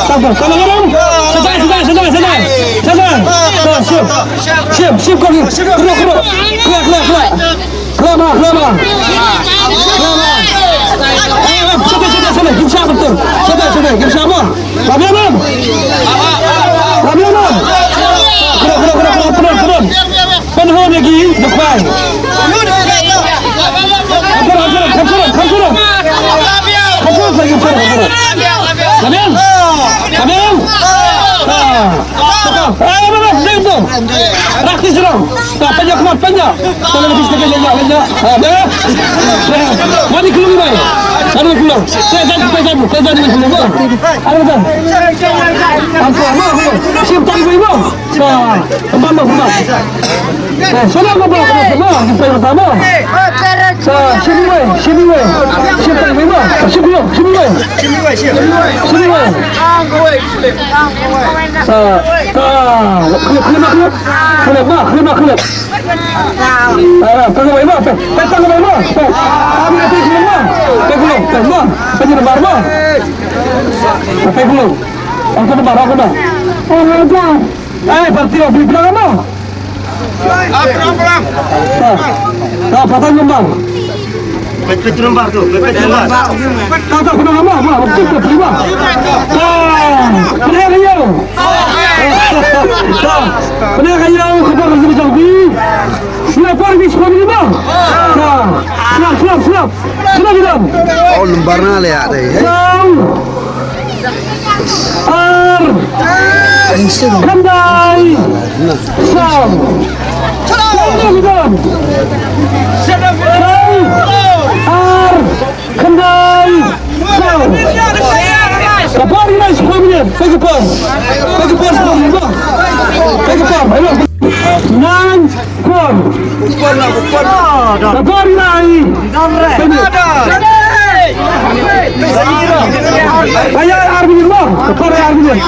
Sabar. Tolong. Santai. Siap kau ni. Keluar. Keluar. Sana. Gimsa betul. Sana. Gimsa apa? Rabian. Keluar. Penuh lagi. Depan. Rabian. Raktis dong. Panjang. Kalau lebih sedikit lejak. Mari keluar baik. Ada keluar. Saya dengan keluar. Ada betul. Siap tak ibu. Kembali. Sana apa? Kita pertama. Sini. Siap tak ibu. Sini. Kelip. Tangga bayi apa? Berarti beli pulang apa? Pulang. Patang kembang. Pepet lembar tu. Tak pernah apa? Betul terima. Pernah kayau. Pernah kayau kita kerja Saudi. Siap pergi sekolah ni bang. Siap. Sudah bilang. Oh lembarnya lihat deh. Kandai. Kendai. Kapal ini sekolah ni. Pergi pon sekolah ni bang. Ayo. Nan pon. Kapal ini. Ayah Armin bang. Kapal Armin.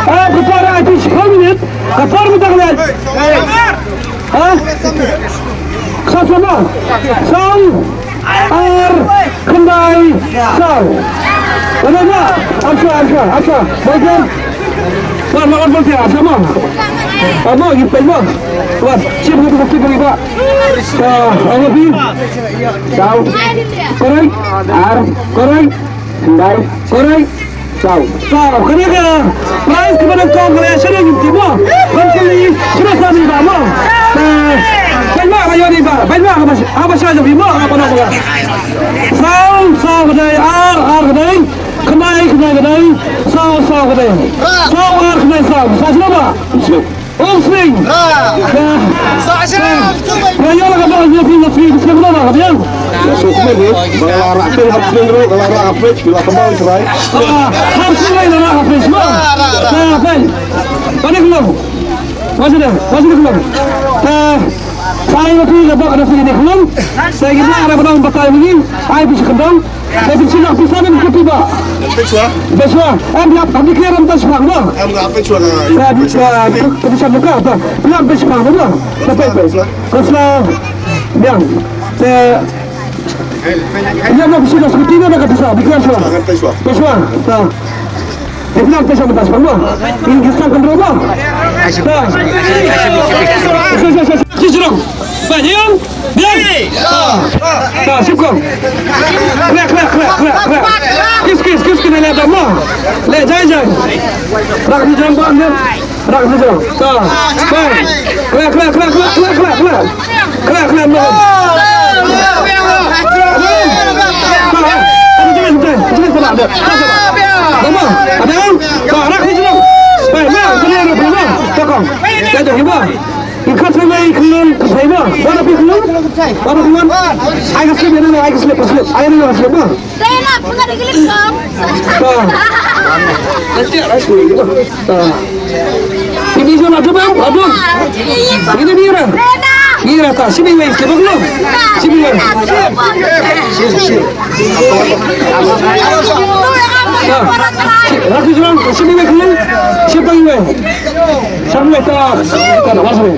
Kapal itu sekolah ni. Kapal kita lihat. Sama. Sang. Kendai. Sang. Mana? Asha. Bagian. Makan boleh sama. Apa gitu bang? Buat siap untuk bukti kali pak. Apa sih? Tahu. Korek. Kendai. Korek. Tahu. Kenapa? Price kepada kau kalau saya gitu bang. Kali sudah sampai bang. Banyak kayu ni pak. Banyak apa saja bima apa nak buat? Saw kedai kedai. Kendai. Saw kedai. Kendai. Saw apa? Swing. Kayu lah kapal swing. Swing berapa kapian? Swing ni. Kalau rakyat harus swing dulu. Kalau rakyat bila kembali cerai. Harus swing lah rakyat semua. Mana keluar? Masih dah keluar. Saya nanti lepas ada sini keluar. Saya kira ada orang batal begini. Saya bisa kendang. Saya bisa dan ketiba. Besok. Kami kira rentas bang. Saya bisa buka apa? Belum besok bang. Kesal. Biang. Ini apa bisa seperti ini ada bisa. Bikin semua. Besok. Dia bilang pesawat atas bang. Ini kisah kendor bang. Kisah. Banyak. Biang. Siap kau. Kis kena lihat apa? Lihat jangan. Rak di jambang dia. Rak di jambang. Kelak. Ikat sampai keluar ke saya. Mana pergi keluar? Ayo slip. Ayo ni slip. Saya nak pernah dikelip kau. Nanti ada slip. Ini zona tu bang. Aduh. Ini dia. Mira tak, sini wei, slip belum? Sini wei. Rakyat jalan, sini wei keluar. Siapa yang wei? Sampai tak, masuk.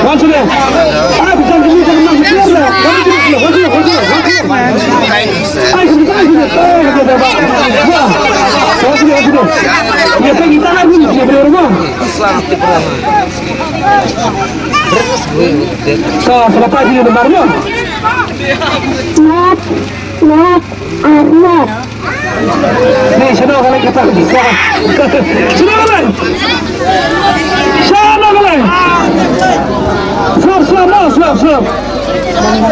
Masuk deh. Bisa keluar. Selepas ini benar-benar nih, sana kalian kata sana kalian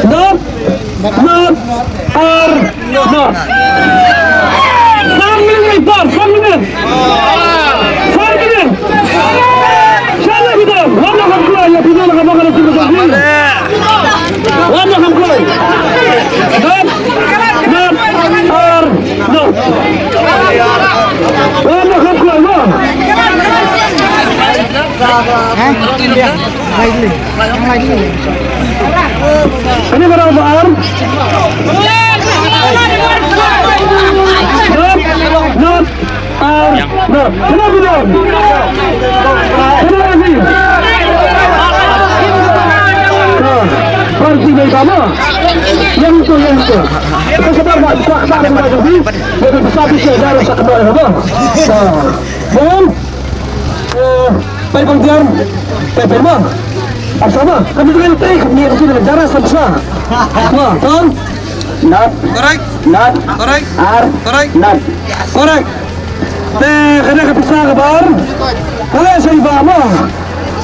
Stop not or not 5 minit par 5 minit Şöyle gidelim. Valla hamkılay ya bir yola kafa karıştırma değil. Valla hamkılay. Not or not. Valla hamkılay mı? Ini berapa arm? Not or not. Kenapa dong? Kenapa sih? Versi dari kamu? Yang itu. Kita sedang tak ada macam ni. Jadi besar bisa dari sekedar apa? Bom. Baik kemudian, perma. Apa? Kami dengan trik ni kita dengan darah sebesar. Wah, Tom. Not. Correct. Not. Correct. Are. Correct. Not. Correct. Kena kepisah kabar. Kalau saya bawa,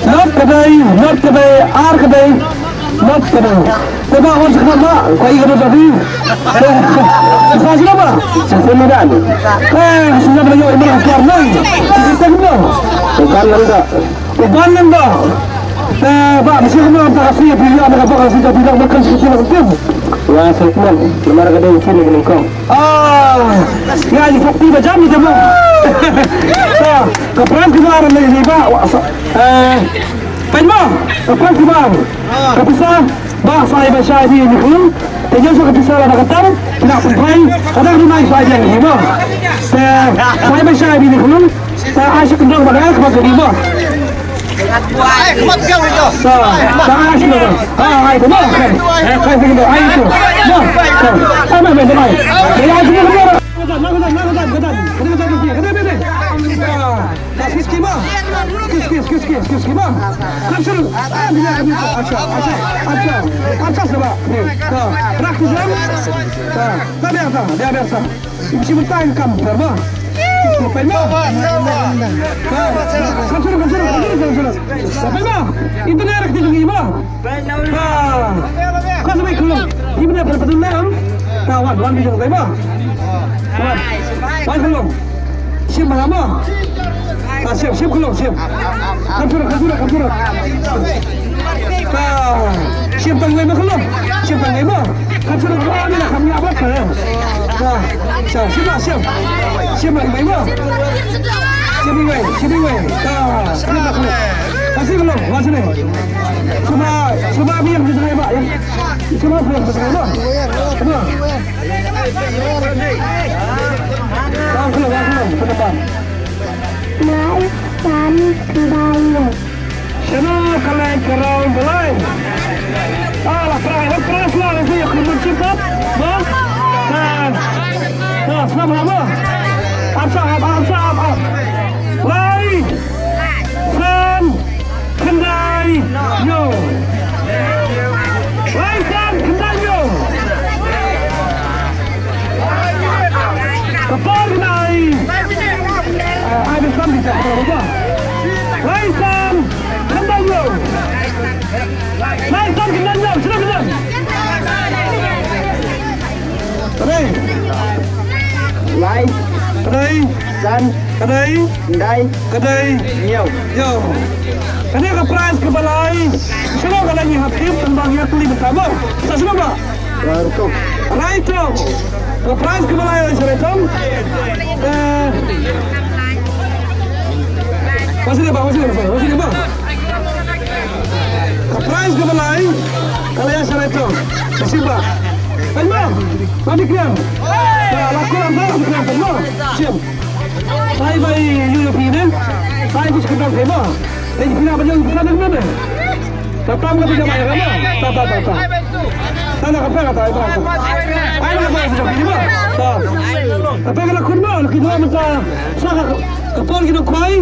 not kedai, are kedai, not kedai. Sebab orang sekarang mak, kau ingat tadi. Saya siapa? Saya Medan. Sudah belajar ilmu keluar lagi. Kita kena. Bukan nanda. Pak, mesti kena tak kasih pilih anak apa kasih tak bilang makan sekecil macam. Wah, sekmal. Lemari kedai ucil dengan kau. Ya, ini fakti macam ni je, Bang. Keperan kemarin ni, Pak. Penma, keperan kemarin. Kepisah, bah saya baca ini pun. Tejauh saya kepisah ada kata, tidak sampai. Ada di mana saya yang ini, Bang. Saya baca ini pun. Saya asyik kendang pada kepada ini, Bang. Kemat kau itu. Saya asyik kendang. Itu Bang. Saya sedang air itu. Bang. Apa benda mai? Saya asyik kendang. Siap mana? Siap belum? Siap. Kampur. Siap tanggai belum? Siap tanggai belum? Kampur ni lah kami apa? Siap. Siap tanggai belum? Siap ni. Kasih belum? Masih ni. Semua biar kita tanggai pak. Semua biar kita tanggai pak. Semua. Belum. Depan. Naikkan kembali. Siapa kalian kerau mulai? Keras lah nanti yang bercepat. Bang. Sama. Absah. Lai. San. Kendai. Yo. Lai San. Kendai yo. Kepal kendai. Ada sambil tak apa. Lai San. Kendai yo. Lai San kendai yo. Sudah benar. Kedai, San, kedai, yo. Kena ke prize ke balai. Semua kalau ni hakim tembang yang tuli bersama. Semua pak. Right. Ke prize ke balai oleh syarikat. Masih ni pak. Ke prize ke balai kalau yang syarikat. Masih pak. Bagaimana? Mami kiam. Lakukan apa? Kiam semua. Siap. Saya bayi UUP ni. Saya bisa kenal semua. Jadi bila belajar besar dengan mana? Tatap ka tiga maya kamu. Tata. Tana kape ka tayo. Ay na ba sa pili mo? Ta. Kape ka na kun mo, kita mo ta. Sa kapon kinong kwai.